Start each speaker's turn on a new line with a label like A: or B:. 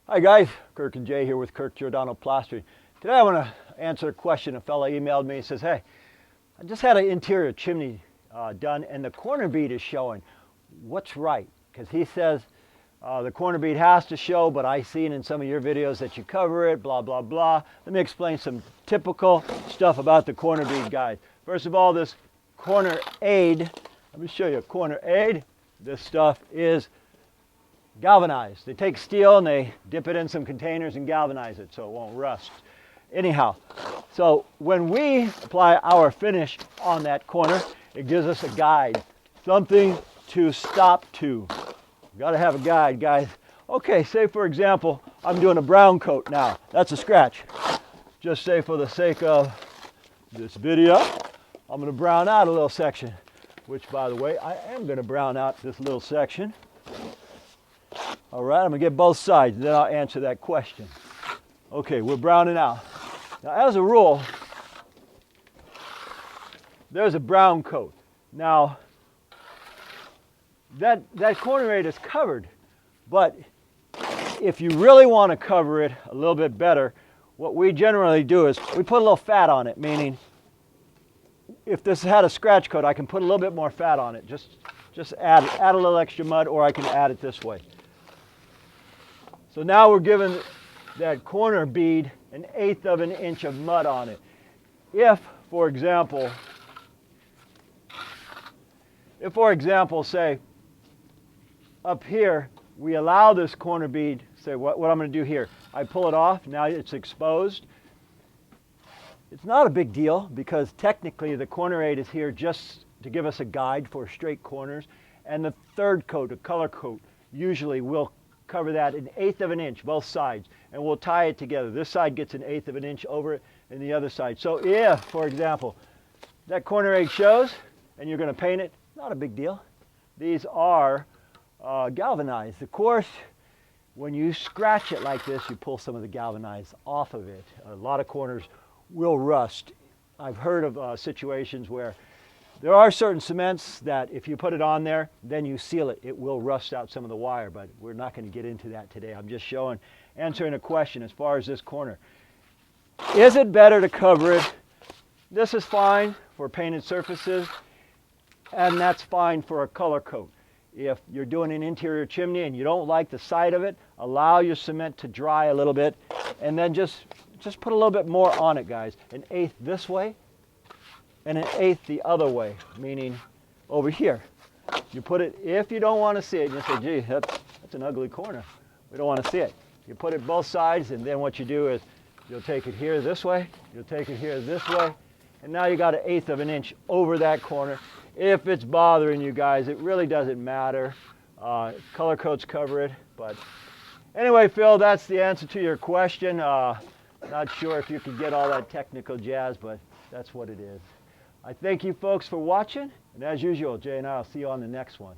A: Hi guys, Kirk and Jay here with Kirk Giordano Plastering. Today I want to answer a question. A fellow emailed me and says, hey, I just had an interior chimney done and the corner bead is showing. What's right? Because he says the corner bead has to show, but I seen in some of your videos that you cover it, blah, blah, blah. Let me explain some typical stuff about the corner bead, guys. First of all, this corner aid, let me show you a corner aid. This stuff is galvanized. They take steel and they dip it in some containers and galvanize it so it won't rust. Anyhow, so when we apply our finish on that corner, it gives us a guide, something to stop to. We've got to have a guide, guys. Okay, say for example, I'm doing a brown coat now. That's a scratch. Just say for the sake of this video, I'm going to brown out a little section, which by the way, I am going to brown out this little section. All right, I'm going to get both sides, then I'll answer that question. Okay, we're browning out. Now, as a rule, there's a brown coat. Now, that corner aid is covered, but if you really want to cover it a little bit better, what we generally do is we put a little fat on it, meaning if this had a scratch coat, I can put a little bit more fat on it. Just add a little extra mud, or I can add it this way. So now we're giving that corner bead 1/8 of an inch of mud on it. If, for example, say up here, we allow this corner bead, say what I'm going to do here, I pull it off, now it's exposed. It's not a big deal because technically the corner aid is here just to give us a guide for straight corners, and the third coat, a color coat, usually will cover that 1/8 of an inch, both sides, and we'll tie it together. This side gets 1/8 of an inch over it, and the other side. So if, for example, that corner aid shows, and you're going to paint it, not a big deal. These are galvanized. Of course, when you scratch it like this, you pull some of the galvanized off of it. A lot of corners will rust. I've heard of situations where there are certain cements that if you put it on there, then you seal it, it will rust out some of the wire, but we're not going to get into that today. I'm just answering a question as far as this corner. Is it better to cover it? This is fine for painted surfaces, and that's fine for a color coat. If you're doing an interior chimney and you don't like the side of it, allow your cement to dry a little bit, and then just put a little bit more on it, guys. 1/8 this way, and 1/8 the other way, meaning over here. You put it, if you don't want to see it, you say, gee, that's an ugly corner. We don't want to see it. You put it both sides, and then what you do is you'll take it here this way, you'll take it here this way, and now you got 1/8 of an inch over that corner. If it's bothering you guys, it really doesn't matter. Color coats cover it, but anyway, Phil, that's the answer to your question. Not sure if you could get all that technical jazz, but that's what it is. I thank you folks for watching, and as usual, Jay and I will see you on the next one.